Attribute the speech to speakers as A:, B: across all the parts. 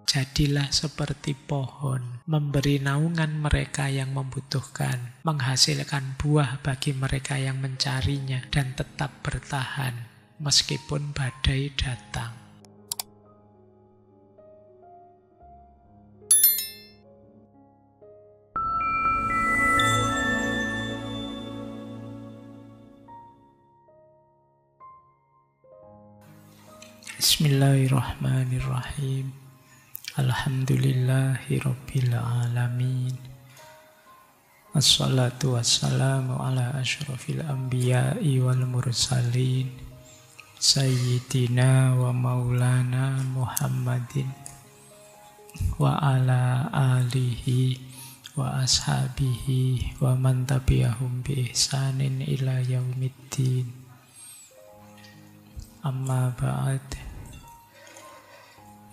A: Jadilah seperti pohon, memberi naungan mereka yang membutuhkan, menghasilkan buah bagi mereka yang mencarinya, dan tetap bertahan meskipun badai datang. Bismillahirrahmanirrahim. Alhamdulillahirabbil alamin. Assalatu wassalamu ala asyrafil anbiya'i wal mursalin. Sayyidina wa maulana Muhammadin wa ala alihi wa ashabihi wa man tabi'ahum bi ihsanin ila yaumiddin. Amma ba'd.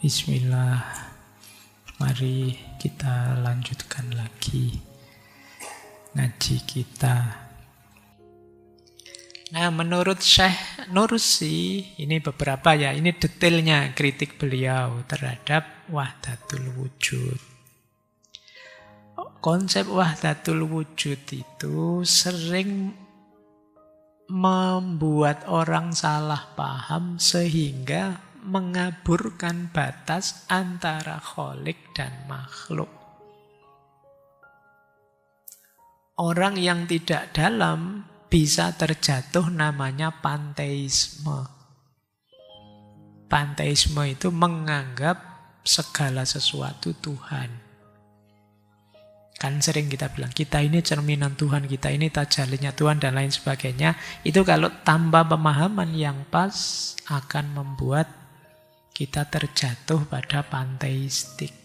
A: Bismillah. Mari kita lanjutkan lagi ngaji kita. Nah, menurut Syekh Nursi, ini beberapa ya, ini detailnya kritik beliau terhadap wahdatul wujud. Konsep wahdatul wujud itu sering membuat orang salah paham sehingga mengaburkan batas antara Khalik dan makhluk. Orang yang tidak dalam bisa terjatuh namanya panteisme. Panteisme itu menganggap segala sesuatu Tuhan. Kan sering kita bilang, kita ini cerminan Tuhan, kita ini tajallinya Tuhan, dan lain sebagainya. Itu kalau tanpa pemahaman yang pas akan membuat kita terjatuh pada panteistik.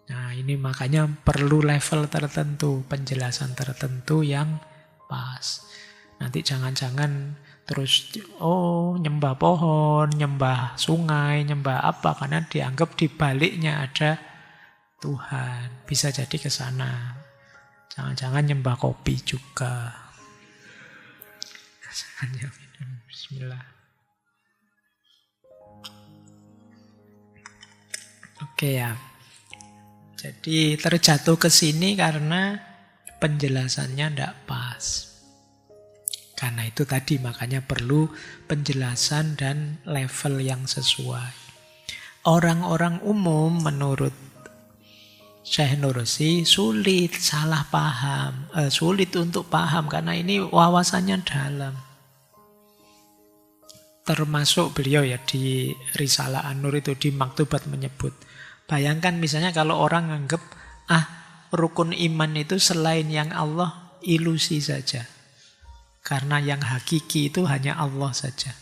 A: Nah, ini makanya perlu level tertentu, penjelasan tertentu yang pas. Nanti jangan-jangan terus, nyembah pohon, nyembah sungai, nyembah apa, karena dianggap di baliknya ada Tuhan. Bisa jadi ke sana. Jangan-jangan nyembah kopi juga. Bismillah. Oke ya. Jadi terjatuh ke sini karena penjelasannya tidak pas. Karena itu tadi makanya perlu penjelasan dan level yang sesuai. Orang-orang umum menurut Syekh Nursi sulit salah paham, sulit untuk paham karena ini wawasannya dalam. Termasuk beliau ya di Risalah An-Nur itu di Maktubat menyebut. Bayangkan misalnya kalau orang nganggep rukun iman itu selain yang Allah ilusi saja. Karena yang hakiki itu hanya Allah saja.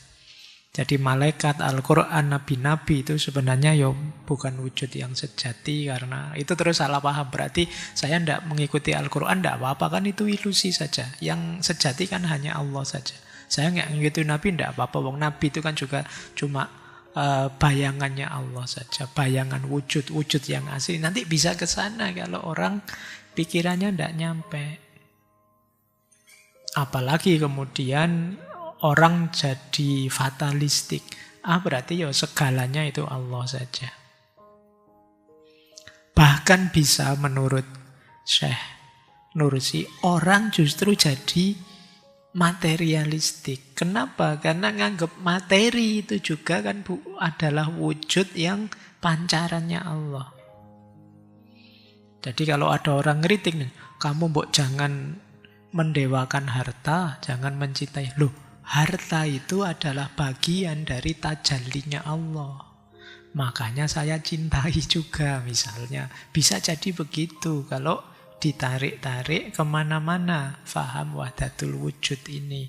A: Jadi malaikat, Al-Quran, nabi-nabi itu sebenarnya bukan wujud yang sejati. Karena itu terus salah paham. Berarti saya tidak mengikuti Al-Quran, tidak apa-apa, kan itu ilusi saja. Yang sejati kan hanya Allah saja. Saya nggak mengikuti nabi, tidak apa-apa. Wong nabi itu kan juga cuma bayangannya Allah saja, bayangan wujud yang asli. Nanti bisa ke sana kalau orang pikirannya tidak nyampe. Apalagi kemudian orang jadi fatalistik. Berarti segalanya itu Allah saja. Bahkan bisa menurut Syekh Nursi, orang justru jadi materialistik. Kenapa? Karena nganggap materi itu juga kan adalah wujud yang pancarannya Allah. Jadi kalau ada orang ngeritik, kamu jangan mendewakan harta, jangan mencintai. Harta itu adalah bagian dari tajallinya Allah. Makanya saya cintai juga misalnya. Bisa jadi begitu kalau ditarik-tarik kemana-mana faham wahdatul wujud ini.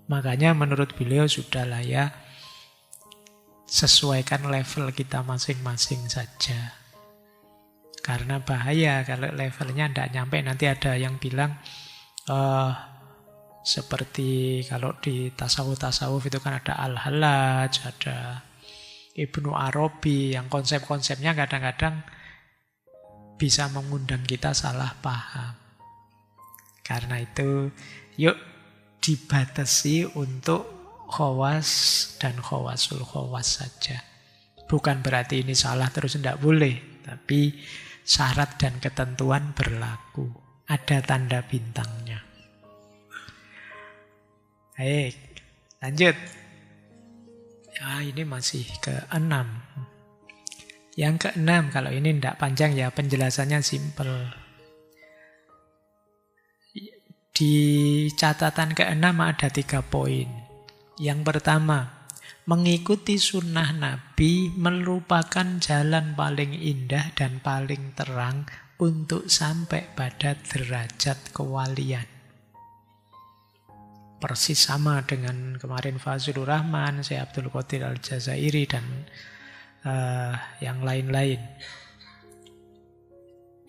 A: Makanya menurut beliau sudahlah ya, sesuaikan level kita masing-masing saja. Karena bahaya kalau levelnya tidak nyampe. Nanti ada yang bilang seperti kalau di tasawuf itu kan ada Al-Hallaj, ada Ibnu Arabi, yang konsep-konsepnya kadang-kadang bisa mengundang kita salah paham. Karena itu, yuk dibatasi untuk khawas dan khawasul khawas saja. Bukan berarti ini salah terus tidak boleh. Tapi syarat dan ketentuan berlaku. Ada tanda bintangnya. Baik, lanjut. Ya, ini masih ke-6. Yang ke-6, kalau ini tidak panjang ya, penjelasannya simpel. Di catatan ke-6 ada 3 poin. Yang pertama, mengikuti sunnah Nabi merupakan jalan paling indah dan paling terang untuk sampai pada derajat kewalian. Persis sama dengan kemarin Fazlur Rahman, Syekh Abdul Qadir Al-Jazairi, dan yang lain-lain.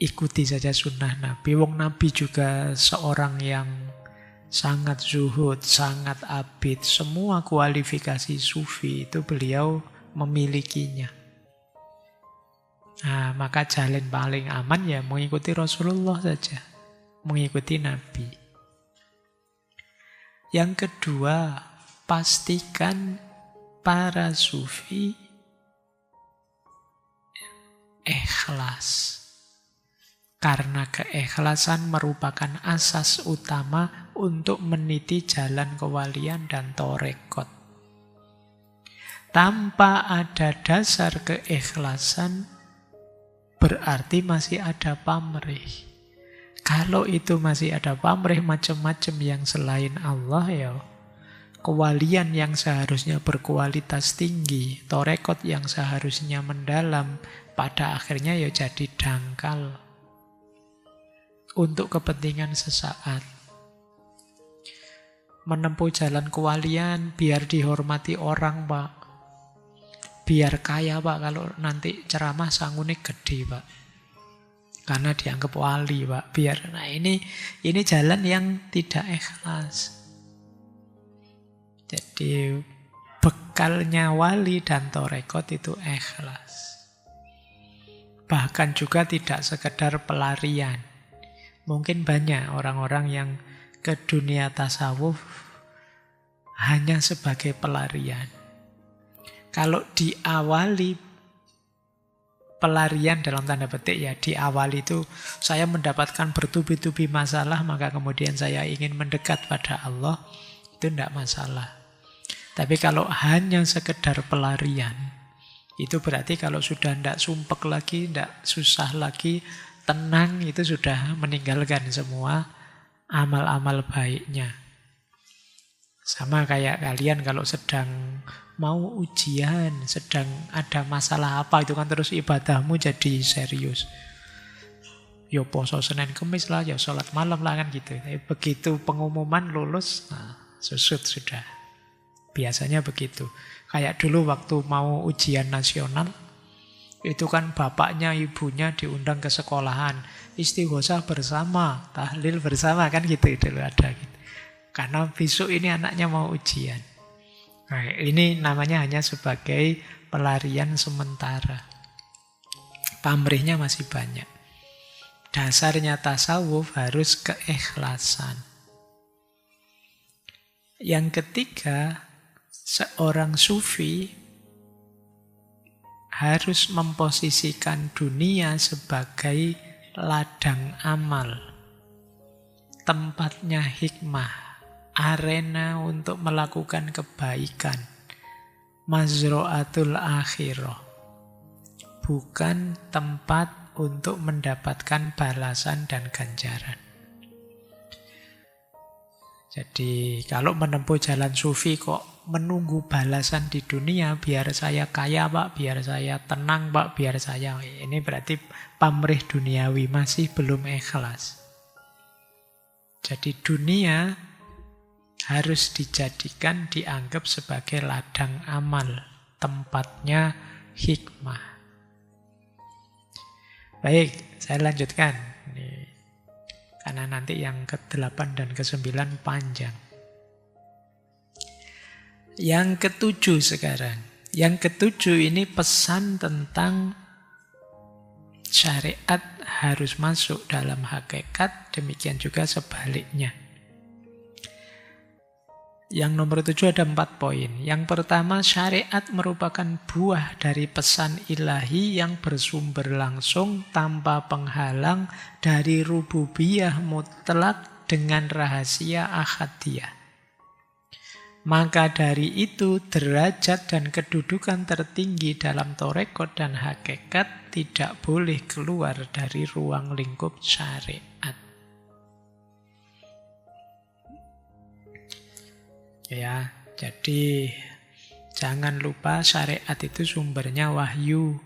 A: Ikuti saja sunnah Nabi. Wong Nabi juga seorang yang sangat zuhud, sangat abid. Semua kualifikasi sufi itu beliau memilikinya. Nah, maka jalan paling aman ya mengikuti Rasulullah saja. Mengikuti Nabi. Yang kedua, pastikan para sufi ikhlas. Karena keikhlasan merupakan asas utama untuk meniti jalan kewalian dan torekot. Tanpa ada dasar keikhlasan, berarti masih ada pamrih. Kalau itu masih ada pamrih macam-macam yang selain Allah, ya kewalian yang seharusnya berkualitas tinggi, torekot yang seharusnya mendalam, pada akhirnya ya jadi dangkal untuk kepentingan sesaat. Menempuh jalan kewalian biar dihormati orang, Pak. Biar kaya, Pak. Kalau nanti ceramah sangune gede, Pak. Karena dianggap wali, Pak. Nah ini jalan yang tidak ikhlas. Jadi bekalnya wali dan torekot itu ikhlas. Bahkan juga tidak sekedar pelarian. Mungkin banyak orang-orang yang ke dunia tasawuf hanya sebagai pelarian. Kalau diawali pelarian dalam tanda petik ya, diawali itu saya mendapatkan bertubi-tubi masalah, maka kemudian saya ingin mendekat pada Allah, itu tidak masalah. Tapi kalau hanya sekedar pelarian, itu berarti kalau sudah tidak sumpek lagi, tidak susah lagi, tenang, itu sudah meninggalkan semua amal-amal baiknya. Sama kayak kalian kalau sedang mau ujian, sedang ada masalah apa, itu kan terus ibadahmu jadi serius. Ya poso Senin Kemis lah, ya sholat malam lah kan gitu. Tapi begitu pengumuman lulus, nah, susut sudah. Biasanya begitu. Kayak dulu waktu mau ujian nasional, itu kan bapaknya, ibunya diundang ke sekolahan. Istighosah bersama, tahlil bersama, kan gitu dulu ada gitu. Karena besok ini anaknya mau ujian. Nah, ini namanya hanya sebagai pelarian sementara. Pamrihnya masih banyak. Dasarnya tasawuf harus keikhlasan. Yang ketiga, seorang sufi harus memposisikan dunia sebagai ladang amal, tempatnya hikmah, arena untuk melakukan kebaikan, mazro'atul akhirah, bukan tempat untuk mendapatkan balasan dan ganjaran. Jadi kalau menempuh jalan sufi kok menunggu balasan di dunia, biar saya kaya, Pak, biar saya tenang, Pak, biar saya... Ini berarti pamrih duniawi, masih belum ikhlas. Jadi dunia harus dijadikan, dianggap sebagai ladang amal, tempatnya hikmah. Baik, saya lanjutkan. Karena nanti yang ke-8 dan ke-9 panjang. Yang ke-7 sekarang. Yang ke-7 ini pesan tentang syariat harus masuk dalam hakikat, demikian juga sebaliknya. Yang nomor 7 ada 4 poin. Yang pertama, syariat merupakan buah dari pesan ilahi yang bersumber langsung tanpa penghalang dari rububiyah mutlak dengan rahasia ahadiyah. Maka dari itu, derajat dan kedudukan tertinggi dalam torekot dan hakikat tidak boleh keluar dari ruang lingkup syariat. Ya, jadi jangan lupa syariat itu sumbernya wahyu.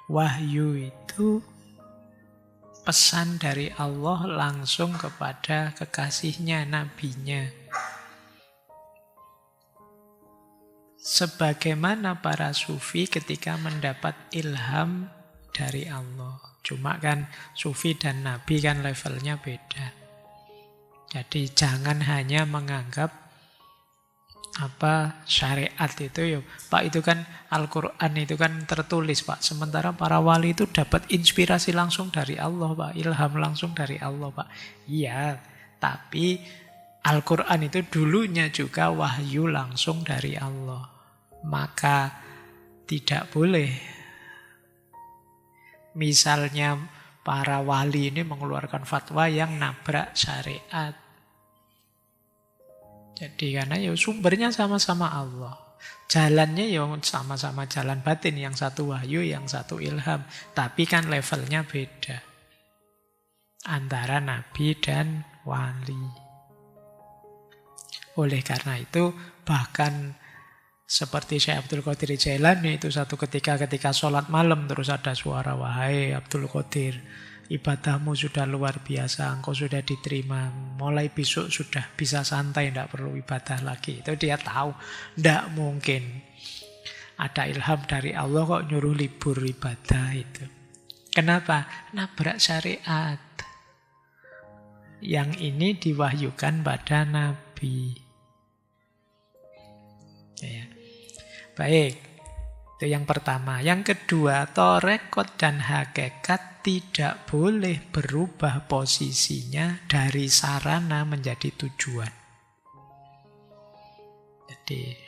A: Wahyu itu pesan dari Allah langsung kepada kekasihnya, nabinya. Sebagaimana para sufi ketika mendapat ilham dari Allah. Cuma kan sufi dan nabi kan levelnya beda. Jadi jangan hanya menganggap syariat itu ya, Pak, itu kan Al-Quran itu kan tertulis, Pak. Sementara para wali itu dapat inspirasi langsung dari Allah, Pak. Ilham langsung dari Allah, Pak. Iya, tapi Al-Quran itu dulunya juga wahyu langsung dari Allah. Maka tidak boleh misalnya para wali ini mengeluarkan fatwa yang nabrak syariat. Jadi karena ya sumbernya sama-sama Allah. Jalannya ya sama-sama jalan batin. Yang satu wahyu, yang satu ilham. Tapi kan levelnya beda. Antara nabi dan wali. Oleh karena itu bahkan seperti Syekh Abdul Qadir Jailani itu satu ketika sholat malam terus ada suara, wahai Abdul Qadir, ibadahmu sudah luar biasa, engkau sudah diterima, mulai besok sudah bisa santai, tidak perlu ibadah lagi. Itu dia tahu, tidak mungkin ada ilham dari Allah kok nyuruh libur ibadah itu. Kenapa? Nabrak syariat. Yang ini diwahyukan pada Nabi. Ya. Baik, itu yang pertama. Yang kedua, torekot dan hakikat tidak boleh berubah posisinya dari sarana menjadi tujuan. Jadi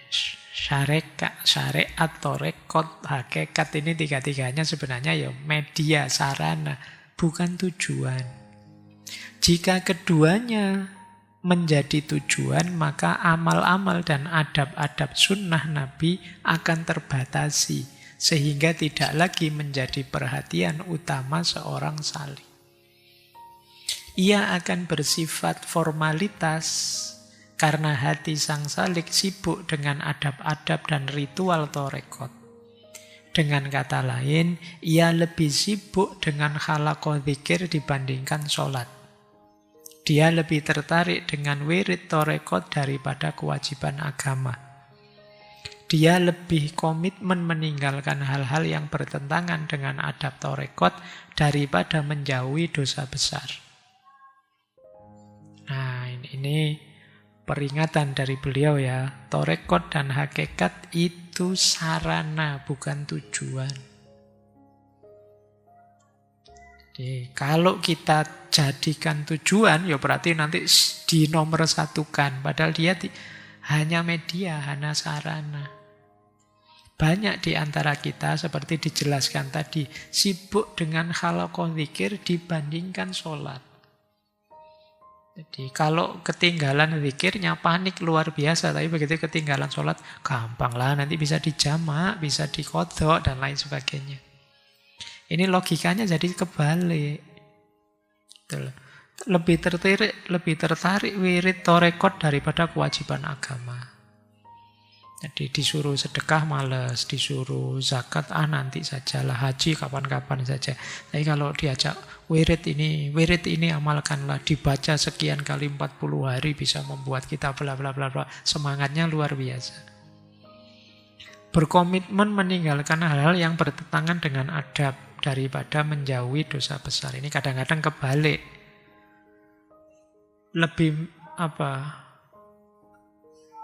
A: syariat, torekot, hakikat ini tiga-tiganya sebenarnya ya media, sarana, bukan tujuan. Jika keduanya menjadi tujuan, maka amal-amal dan adab-adab sunnah Nabi akan terbatasi, sehingga tidak lagi menjadi perhatian utama seorang salih. Ia akan bersifat formalitas, karena hati sang salik sibuk dengan adab-adab dan ritual torekot. Dengan kata lain, ia lebih sibuk dengan khalaqah dzikir dibandingkan sholat. Dia lebih tertarik dengan wirid torekot daripada kewajiban agama. Dia lebih komitmen meninggalkan hal-hal yang bertentangan dengan adab torekot daripada menjauhi dosa besar. Nah, ini peringatan dari beliau ya. Torekot dan hakikat itu sarana, bukan tujuan. Jadi, kalau kita jadikan tujuan, ya berarti nanti dinomor satukan. Padahal dia hanya media, hanya sarana. Banyak di antara kita, seperti dijelaskan tadi, sibuk dengan khalaqah dzikir dibandingkan sholat. Jadi kalau ketinggalan dzikirnya panik luar biasa, tapi begitu ketinggalan sholat, gampang lah, nanti bisa dijamak, bisa diqadha, dan lain sebagainya. Ini logikanya jadi kebalik. Lebih tertarik wirid torekot daripada kewajiban agama. Jadi disuruh sedekah males, disuruh zakat nanti sajalah, haji kapan-kapan saja. Tapi kalau diajak wirid ini amalkanlah, dibaca sekian kali 40 hari bisa membuat kita bla bla bla bla. Semangatnya luar biasa. Berkomitmen meninggalkan hal-hal yang bertentangan dengan adab daripada menjauhi dosa besar. Ini kadang-kadang kebalik.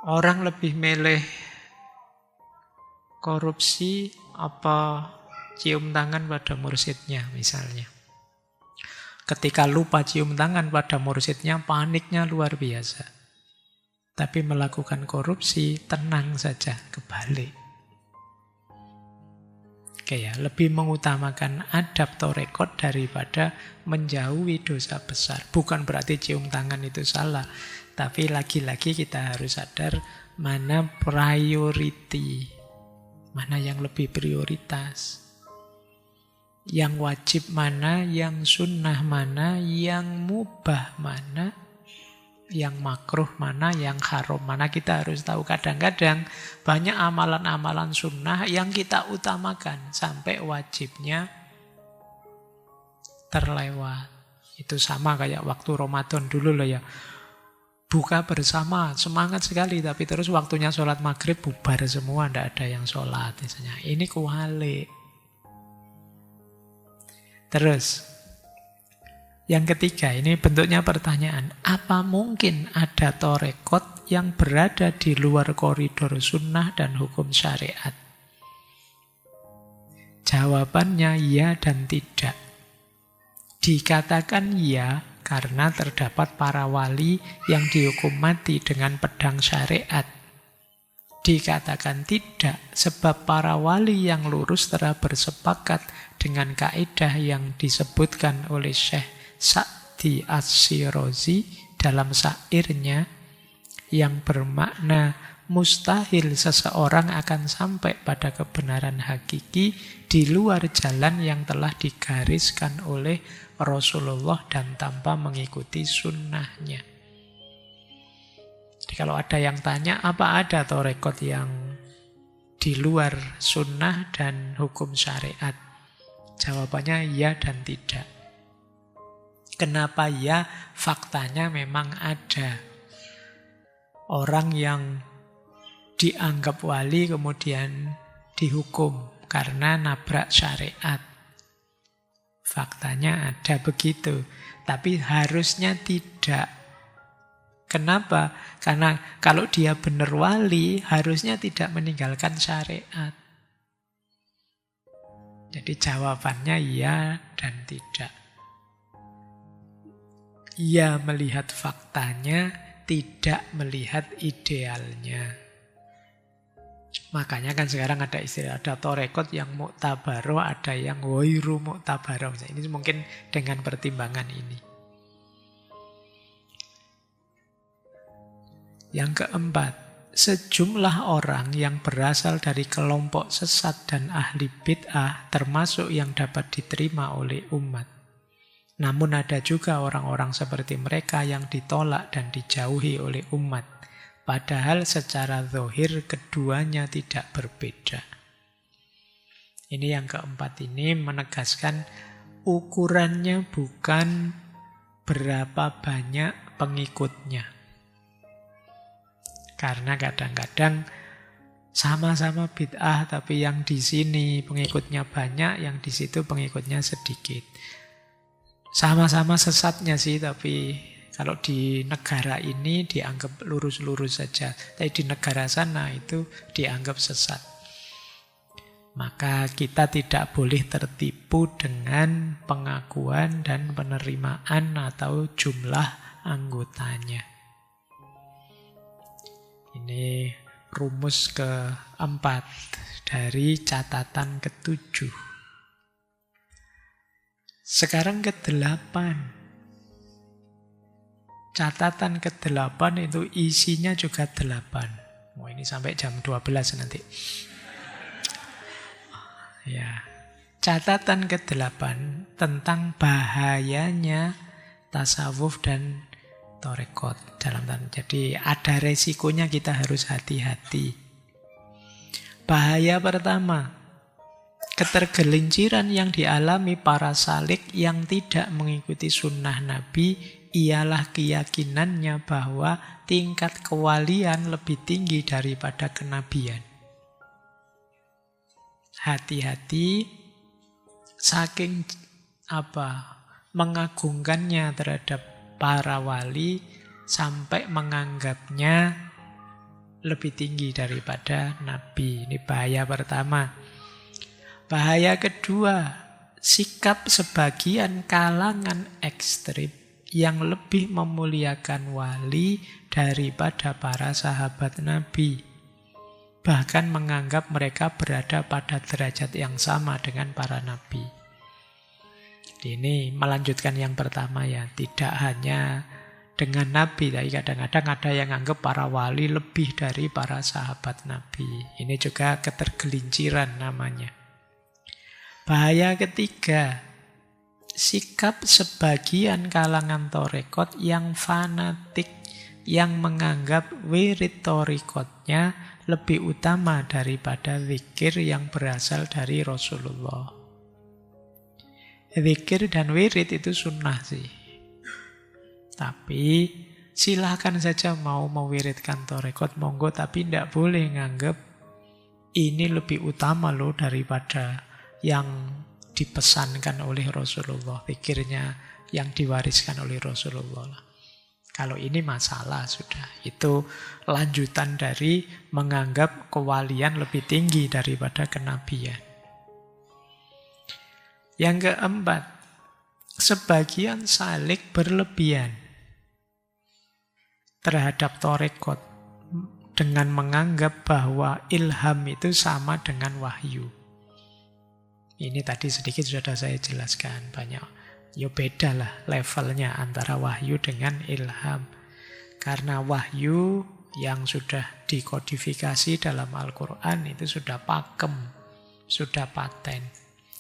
A: Orang lebih milih korupsi apa cium tangan pada mursyidnya misalnya. Ketika lupa cium tangan pada mursyidnya, paniknya luar biasa. Tapi melakukan korupsi, tenang saja, kebalik. Oke ya, lebih mengutamakan adab torekot daripada menjauhi dosa besar. Bukan berarti cium tangan itu salah. Tapi lagi-lagi kita harus sadar mana priority, mana yang lebih prioritas. Yang wajib mana, yang sunnah mana, yang mubah mana, yang makruh mana, yang haram mana. Kita harus tahu kadang-kadang banyak amalan-amalan sunnah yang kita utamakan sampai wajibnya terlewat. Itu sama kayak waktu Ramadan dulu loh ya. Buka bersama, semangat sekali, tapi terus waktunya sholat maghrib bubar semua, tidak ada yang sholat misalnya. Ini kuhalik. Terus yang ketiga, ini bentuknya pertanyaan. Apa mungkin ada torekot yang berada di luar koridor sunnah dan hukum syariat? Jawabannya ya dan tidak. Dikatakan ya karena terdapat para wali yang dihukum mati dengan pedang syariat. Dikatakan tidak sebab para wali yang lurus telah bersepakat dengan kaidah yang disebutkan oleh Syekh Sa'di As-Syirazi dalam syairnya yang bermakna mustahil seseorang akan sampai pada kebenaran hakiki di luar jalan yang telah digariskan oleh Rasulullah dan tanpa mengikuti sunnahnya. Jadi kalau ada yang tanya, apa ada torekot yang di luar sunnah dan hukum syariat? Jawabannya ya dan tidak. Kenapa ya? Faktanya memang ada. Orang yang dianggap wali kemudian dihukum karena nabrak syariat. Faktanya ada begitu. Tapi harusnya tidak. Kenapa? Karena kalau dia benar wali, harusnya tidak meninggalkan syariat. Jadi jawabannya ya dan tidak. Ya melihat faktanya, tidak melihat idealnya. Makanya kan sekarang ada istilah, ada torekot yang mu'tabaro, ada yang wairu mu'tabaro. Ini mungkin dengan pertimbangan ini. Yang keempat, sejumlah orang yang berasal dari kelompok sesat dan ahli bid'ah termasuk yang dapat diterima oleh umat. Namun ada juga orang-orang seperti mereka yang ditolak dan dijauhi oleh umat. Padahal secara zahir keduanya tidak berbeda. Ini yang keempat ini menegaskan ukurannya bukan berapa banyak pengikutnya. Karena kadang-kadang sama-sama bid'ah, tapi yang di sini pengikutnya banyak, yang di situ pengikutnya sedikit. Sama-sama sesatnya sih, tapi kalau di negara ini dianggap lurus-lurus saja. Tapi di negara sana itu dianggap sesat. Maka kita tidak boleh tertipu dengan pengakuan dan penerimaan atau jumlah anggotanya. Ini rumus keempat dari catatan ketujuh. Sekarang ke-8. Catatan ke-8 itu isinya juga 8. Oh, ini sampai jam 12 nanti. Ya. Catatan ke-8 tentang bahayanya tasawuf dan torekot dalam tanda. Jadi ada resikonya, kita harus hati-hati. Bahaya pertama, ketergelinciran yang dialami para salik yang tidak mengikuti sunnah Nabi ialah keyakinannya bahwa tingkat kewalian lebih tinggi daripada kenabian. Hati-hati, saking mengagungkannya terhadap para wali sampai menganggapnya lebih tinggi daripada Nabi. Ini bahaya pertama. Bahaya kedua, sikap sebagian kalangan ekstrim yang lebih memuliakan wali daripada para sahabat Nabi. Bahkan menganggap mereka berada pada derajat yang sama dengan para nabi. Ini melanjutkan yang pertama ya, tidak hanya dengan nabi, tapi kadang-kadang ada yang anggap para wali lebih dari para sahabat nabi. Ini juga ketergelinciran namanya. Bahaya ketiga, sikap sebagian kalangan torekot yang fanatik, yang menganggap wirid torekotnya lebih utama daripada zikir yang berasal dari Rasulullah. Zikir dan wirid itu sunnah sih. Tapi silahkan saja mau mewiridkan torekot, monggo, tapi tidak boleh nganggap ini lebih utama loh daripada yang dipesankan oleh Rasulullah, zikirnya yang diwariskan oleh Rasulullah. Kalau ini masalah sudah, itu lanjutan dari menganggap kewalian lebih tinggi daripada kenabian. Yang keempat, sebagian salik berlebihan terhadap torekot dengan menganggap bahwa ilham itu sama dengan wahyu. Ini tadi sedikit sudah saya jelaskan banyak. Ya beda lah levelnya antara wahyu dengan ilham. Karena wahyu yang sudah dikodifikasi dalam Al-Quran itu sudah pakem, sudah paten.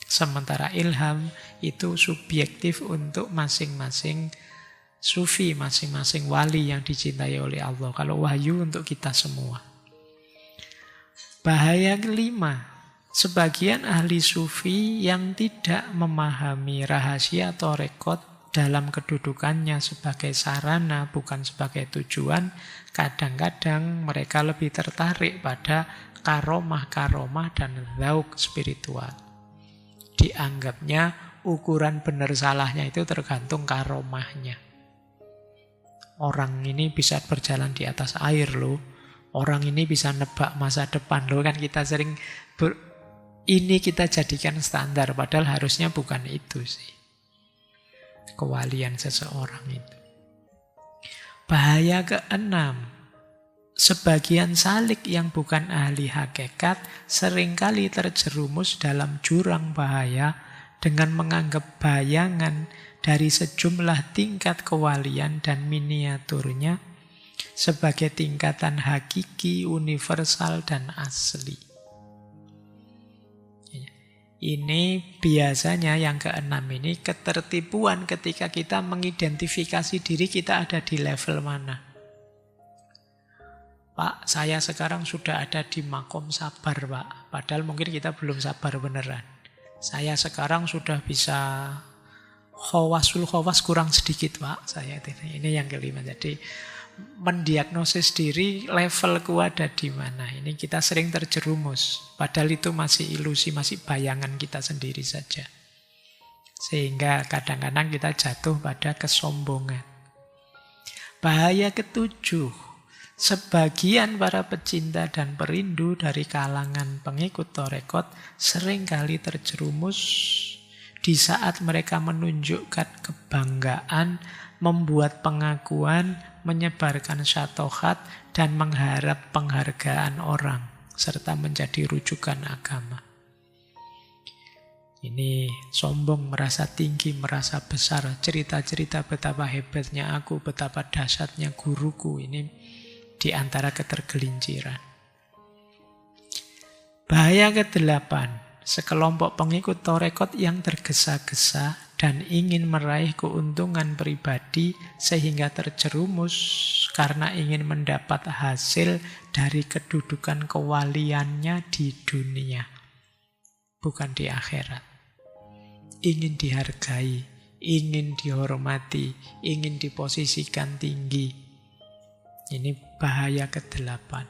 A: Sementara ilham itu subjektif untuk masing-masing sufi, masing-masing wali yang dicintai oleh Allah. Kalau wahyu untuk kita semua. Bahaya kelima, sebagian ahli sufi yang tidak memahami rahasia torekot dalam kedudukannya sebagai sarana, bukan sebagai tujuan, kadang-kadang mereka lebih tertarik pada karomah-karomah dan zauk spiritual. Dianggapnya ukuran benar salahnya itu tergantung karomahnya. Orang ini bisa berjalan di atas air loh, orang ini bisa nebak masa depan loh, kan kita sering ini kita jadikan standar, padahal harusnya bukan itu sih kewalian seseorang itu. Bahaya keenam, sebagian salik yang bukan ahli hakikat seringkali terjerumus dalam jurang bahaya dengan menganggap bayangan dari sejumlah tingkat kewalian dan miniaturnya sebagai tingkatan hakiki, universal, dan asli. Ini biasanya yang keenam ini ketertipuan ketika kita mengidentifikasi diri kita ada di level mana. Pak, saya sekarang sudah ada di makom sabar, Pak. Padahal mungkin kita belum sabar beneran. Saya sekarang sudah bisa khawasul khawas kurang sedikit, Pak. Ini yang kelima. Jadi mendiagnosis diri levelku ada di mana. Ini kita sering terjerumus. Padahal itu masih ilusi, masih bayangan kita sendiri saja. Sehingga kadang-kadang kita jatuh pada kesombongan. Bahaya ketujuh, sebagian para pecinta dan perindu dari kalangan pengikut torekot seringkali terjerumus di saat mereka menunjukkan kebanggaan, membuat pengakuan, menyebarkan syatohat, dan mengharap penghargaan orang, serta menjadi rujukan agama. Ini sombong, merasa tinggi, merasa besar, cerita-cerita betapa hebatnya aku, betapa dahsyatnya guruku, ini di antara ketergelinciran. Bahaya kedelapan, sekelompok pengikut torekot yang tergesa-gesa dan ingin meraih keuntungan pribadi sehingga terjerumus karena ingin mendapat hasil dari kedudukan kewaliannya di dunia, bukan di akhirat. Ingin dihargai, ingin dihormati, ingin diposisikan tinggi. Ini bahaya kedelapan,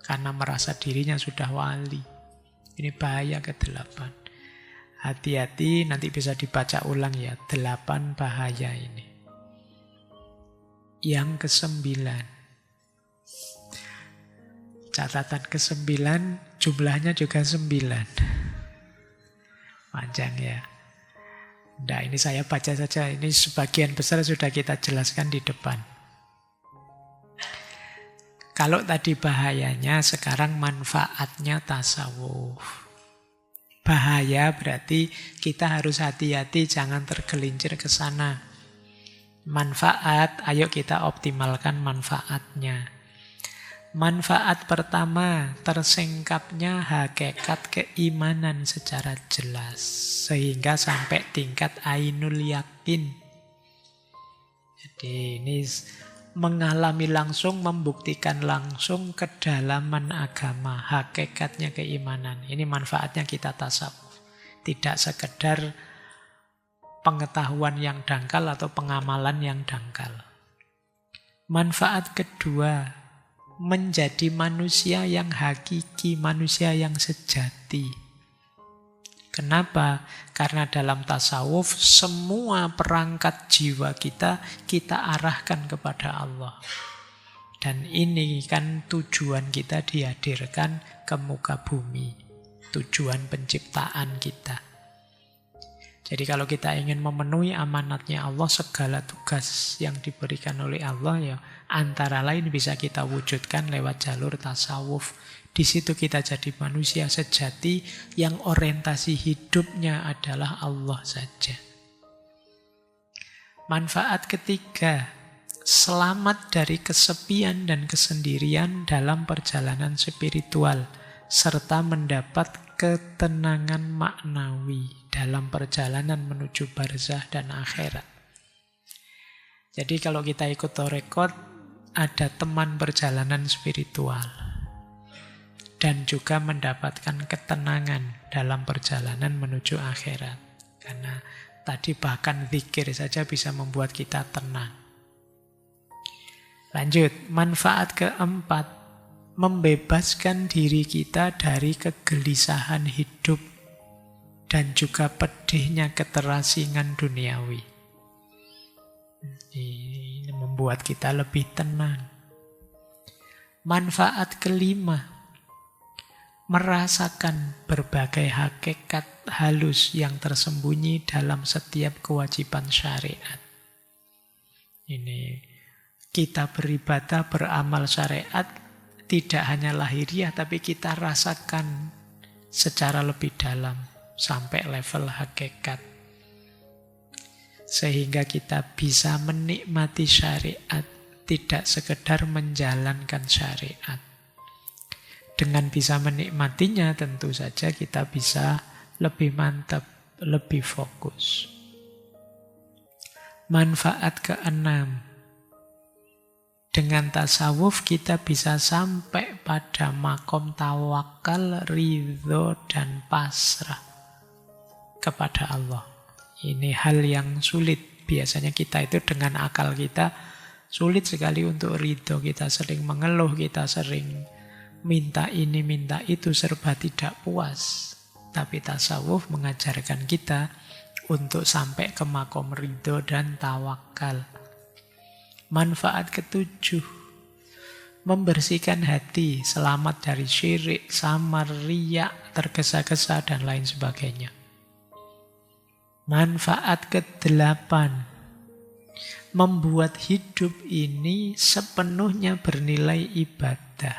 A: karena merasa dirinya sudah wali. Ini bahaya kedelapan. Hati-hati, nanti bisa dibaca ulang ya, 8 bahaya ini. Yang ke-9. Catatan ke-9, jumlahnya juga 9. Panjang ya. Nah, ini saya baca saja. Ini sebagian besar sudah kita jelaskan di depan. Kalau tadi bahayanya, sekarang manfaatnya tasawuf. Bahaya berarti kita harus hati-hati, jangan tergelincir ke sana. Manfaat, ayo kita optimalkan manfaatnya. Manfaat pertama, tersingkapnya hakikat keimanan secara jelas. Sehingga sampai tingkat ainul yakin. Jadi ini mengalami langsung, membuktikan langsung kedalaman agama, hakikatnya keimanan. Ini manfaatnya kita tasawuf. Tidak sekedar pengetahuan yang dangkal atau pengamalan yang dangkal. Manfaat kedua, menjadi manusia yang hakiki, manusia yang sejati. Kenapa? Karena dalam tasawuf semua perangkat jiwa kita arahkan kepada Allah. Dan ini kan tujuan kita dihadirkan ke muka bumi. Tujuan penciptaan kita. Jadi kalau kita ingin memenuhi amanatnya Allah, segala tugas yang diberikan oleh Allah ya antara lain bisa kita wujudkan lewat jalur tasawuf. Di situ kita jadi manusia sejati yang orientasi hidupnya adalah Allah saja. Manfaat ketiga, selamat dari kesepian dan kesendirian dalam perjalanan spiritual, serta mendapat ketenangan maknawi dalam perjalanan menuju barzah dan akhirat. Jadi kalau kita ikut tarekat, ada teman perjalanan spiritual. Dan juga mendapatkan ketenangan dalam perjalanan menuju akhirat. Karena tadi bahkan zikir saja bisa membuat kita tenang. Lanjut, manfaat keempat, membebaskan diri kita dari kegelisahan hidup dan juga pedihnya keterasingan duniawi. Ini membuat kita lebih tenang. Manfaat kelima, merasakan berbagai hakikat halus yang tersembunyi dalam setiap kewajiban syariat. Ini kita beribadah, beramal syariat tidak hanya lahiriah, tapi kita rasakan secara lebih dalam sampai level hakikat. Sehingga kita bisa menikmati syariat, tidak sekedar menjalankan syariat. Dengan bisa menikmatinya tentu saja kita bisa lebih mantap, lebih fokus. Manfaat keenam, dengan tasawuf kita bisa sampai pada makom tawakal, ridho, dan pasrah kepada Allah. Ini hal yang sulit. Biasanya kita itu dengan akal kita sulit sekali untuk ridho. Kita sering mengeluh, kita sering minta ini, minta itu, serba tidak puas. Tapi tasawuf mengajarkan kita untuk sampai ke makom ridho dan tawakal. Manfaat ketujuh, membersihkan hati, selamat dari syirik, samar, riya, tergesa-gesa, dan lain sebagainya. Manfaat kedelapan, membuat hidup ini sepenuhnya bernilai ibadah.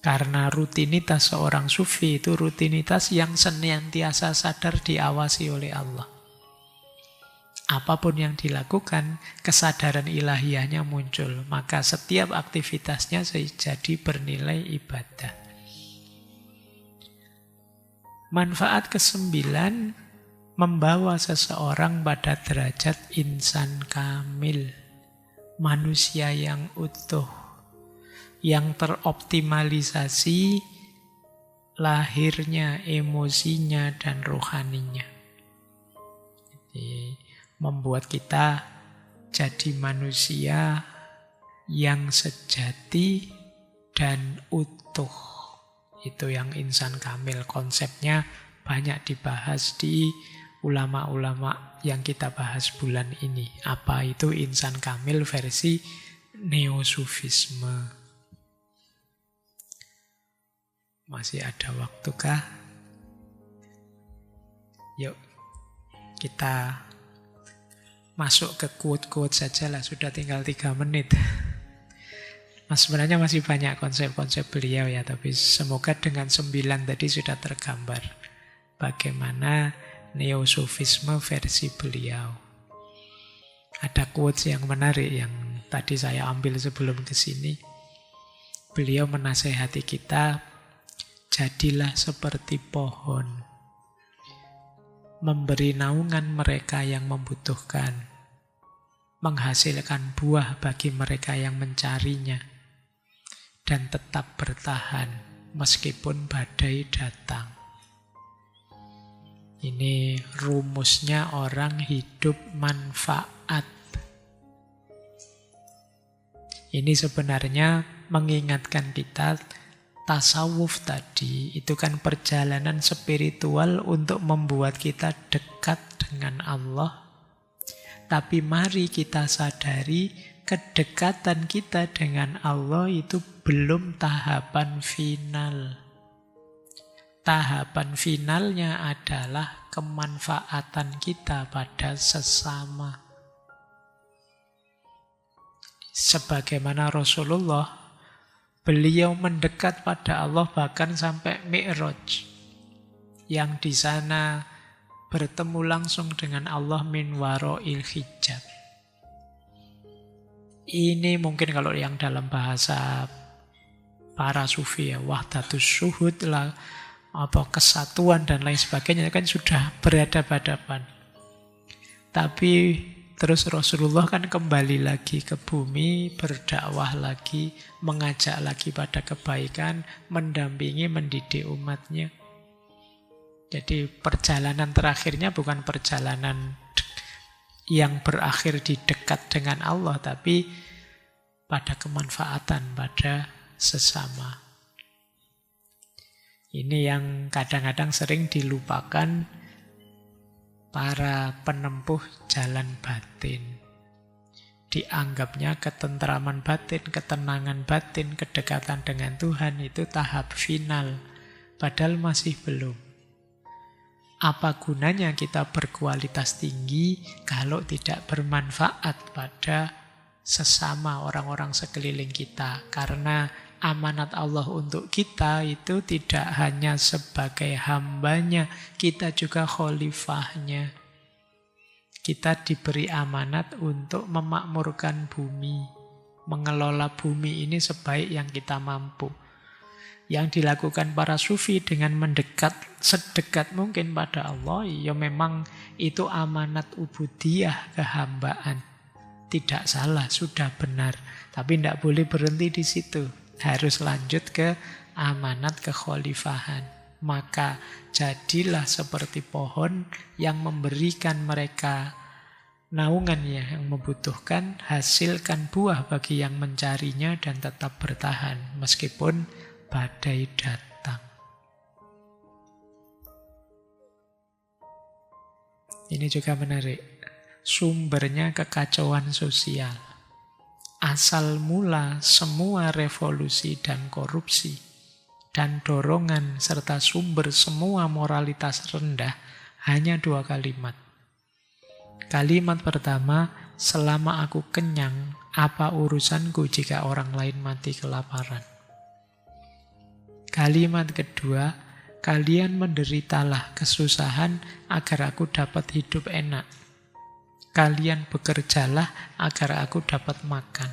A: Karena rutinitas seorang sufi itu rutinitas yang senantiasa sadar diawasi oleh Allah. Apapun yang dilakukan, kesadaran ilahiyahnya muncul. Maka setiap aktivitasnya jadi bernilai ibadah. Manfaat kesembilan, membawa seseorang pada derajat insan kamil. Manusia yang utuh. Yang teroptimalisasi lahirnya, emosinya, dan rohaninya. Jadi, membuat kita jadi manusia yang sejati dan utuh. Itu yang insan kamil. Konsepnya banyak dibahas di ulama-ulama yang kita bahas bulan ini. Apa itu insan kamil versi neosufisme? Masih ada waktu kah? Yuk. Kita masuk ke quote-quote saja lah, sudah tinggal 3 menit. Sebenarnya masih banyak konsep-konsep beliau ya, tapi semoga dengan 9 tadi sudah tergambar bagaimana Neo-Sufisme versi beliau. Ada quotes yang menarik yang tadi saya ambil sebelum ke sini. Beliau menasehati kita, jadilah seperti pohon, memberi naungan mereka yang membutuhkan, menghasilkan buah bagi mereka yang mencarinya, dan tetap bertahan meskipun badai datang. Ini rumusnya orang hidup manfaat. Ini sebenarnya mengingatkan kita, tasawuf tadi itu kan perjalanan spiritual untuk membuat kita dekat dengan Allah. Tapi mari kita sadari, kedekatan kita dengan Allah itu belum tahapan final. Tahapan finalnya adalah kemanfaatan kita pada sesama. Sebagaimana Rasulullah, beliau mendekat pada Allah bahkan sampai Mi'raj, yang di sana bertemu langsung dengan Allah min wara'il hijab. Ini mungkin kalau yang dalam bahasa para sufi ya, wahdatus syuhud lah, apa kesatuan dan lain sebagainya kan sudah berhadapan-hadapan. Tapi terus Rasulullah kan kembali lagi ke bumi, berdakwah lagi, mengajak lagi pada kebaikan, mendampingi, mendidik umatnya. Jadi perjalanan terakhirnya bukan perjalanan yang berakhir di dekat dengan Allah, tapi pada kemanfaatan, pada sesama. Ini yang kadang-kadang sering dilupakan para penempuh jalan batin. Dianggapnya ketentraman batin, ketenangan batin, kedekatan dengan Tuhan itu tahap final. Padahal masih belum. Apa gunanya kita berkualitas tinggi kalau tidak bermanfaat pada sesama orang-orang sekeliling kita? Karena amanat Allah untuk kita itu tidak hanya sebagai hambanya, kita juga khalifahnya. Kita diberi amanat untuk memakmurkan bumi, mengelola bumi ini sebaik yang kita mampu. Yang dilakukan para sufi dengan mendekat sedekat mungkin pada Allah, ya memang itu amanat ubudiyah, kehambaan. Tidak salah, sudah benar. Tapi tidak boleh berhenti di situ. Harus lanjut ke amanat kekhalifahan. Maka jadilah seperti pohon yang memberikan mereka naungan yang membutuhkan, hasilkan buah bagi yang mencarinya dan tetap bertahan meskipun badai datang. Ini juga menarik. Sumbernya kekacauan sosial. Asal mula semua revolusi dan korupsi dan dorongan serta sumber semua moralitas rendah hanya 2 kalimat. Kalimat pertama, selama aku kenyang, apa urusanku jika orang lain mati kelaparan? Kalimat kedua, kalian menderitalah kesusahan agar aku dapat hidup enak. Kalian bekerjalah agar aku dapat makan.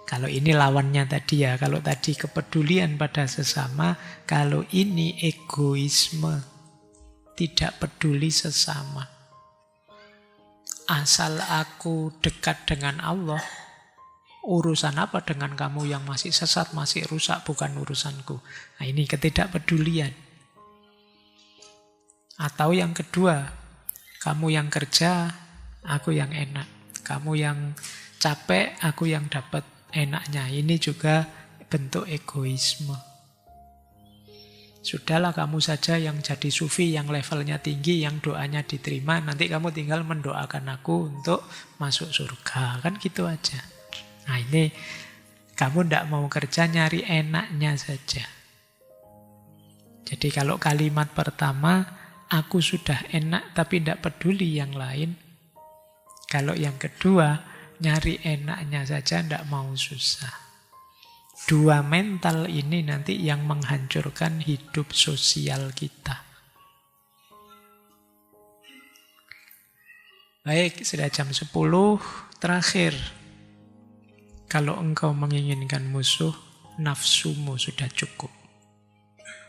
A: Kalau ini lawannya tadi ya, kalau tadi kepedulian pada sesama, kalau ini egoisme, tidak peduli sesama. Asal aku dekat dengan Allah, urusan apa dengan kamu yang masih sesat, masih rusak, bukan urusanku. Nah, ini ketidakpedulian. Atau yang kedua, kamu yang kerja, aku yang enak. Kamu yang capek, aku yang dapat enaknya. Ini juga bentuk egoisme. Sudahlah kamu saja yang jadi sufi, yang levelnya tinggi, yang doanya diterima. Nanti kamu tinggal mendoakan aku untuk masuk surga. Kan gitu aja. Nah ini, kamu tidak mau kerja, nyari enaknya saja. Jadi kalau kalimat pertama, aku sudah enak tapi tidak peduli yang lain. Kalau yang kedua, nyari enaknya saja, tidak mau susah. Dua mental ini nanti yang menghancurkan hidup sosial kita. Baik, sudah jam 10. Terakhir, kalau engkau menginginkan musuh, nafsumu sudah cukup.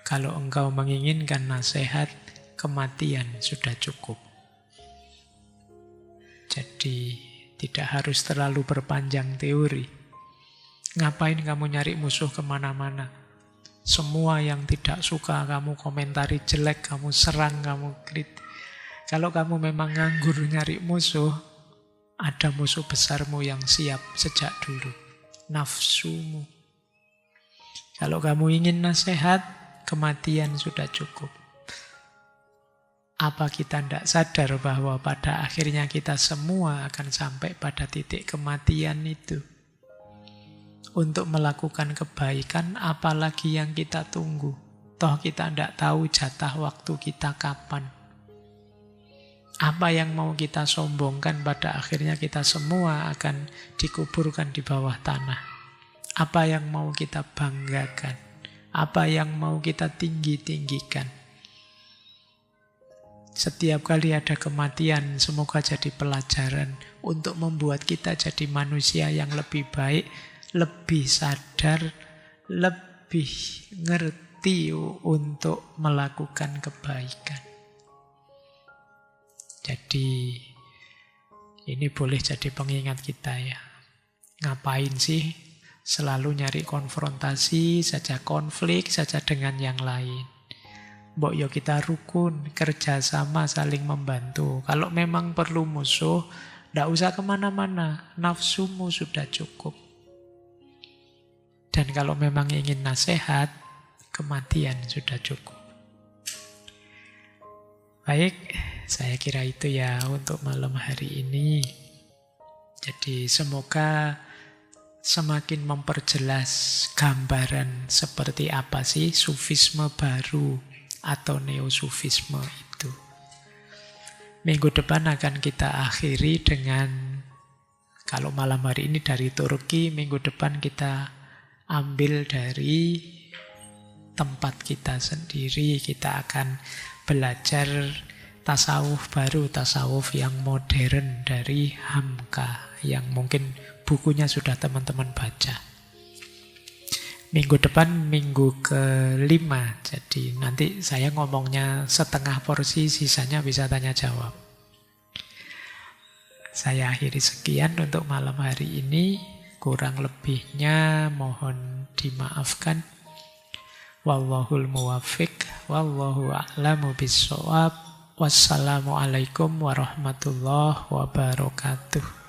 A: Kalau engkau menginginkan nasihat, kematian sudah cukup. Jadi tidak harus terlalu berpanjang teori. Ngapain kamu nyari musuh kemana-mana? Semua yang tidak suka kamu komentari jelek, kamu serang, kamu kritik. Kalau kamu memang nganggur nyari musuh, ada musuh besarmu yang siap sejak dulu. Nafsumu. Kalau kamu ingin nasihat, kematian sudah cukup. Apa kita tidak sadar bahwa pada akhirnya kita semua akan sampai pada titik kematian itu? Untuk melakukan kebaikan, apalagi yang kita tunggu? Toh kita tidak tahu jatah waktu kita kapan. Apa yang mau kita sombongkan, pada akhirnya kita semua akan dikuburkan di bawah tanah. Apa yang mau kita banggakan? Apa yang mau kita tinggi-tinggikan? Setiap kali ada kematian, semoga jadi pelajaran untuk membuat kita jadi manusia yang lebih baik, lebih sadar, lebih ngerti untuk melakukan kebaikan. Jadi ini boleh jadi pengingat kita ya. Ngapain sih selalu nyari konfrontasi saja, konflik saja dengan yang lain? Mbok yo kita rukun, kerjasama, saling membantu. Kalau memang perlu musuh, ndak usah kemana-mana, nafsumu sudah cukup. Dan kalau memang ingin nasihat, kematian sudah cukup. Baik, saya kira itu ya untuk malam hari ini. Jadi semoga semakin memperjelas gambaran seperti apa sih sufisme baru atau neosufisme itu. Minggu depan akan kita akhiri dengan, kalau malam hari ini dari Turki, minggu depan kita ambil dari tempat kita sendiri. Kita akan belajar tasawuf baru, tasawuf yang modern dari Hamka, yang mungkin bukunya sudah teman-teman baca. Minggu depan minggu ke-5, jadi nanti saya ngomongnya setengah porsi, sisanya bisa tanya jawab. Saya akhiri sekian untuk malam hari ini, kurang lebihnya mohon dimaafkan. Wallahul muwaffiq, wallahu a'lamu bissawab. Wassalamualaikum warahmatullahi wabarakatuh.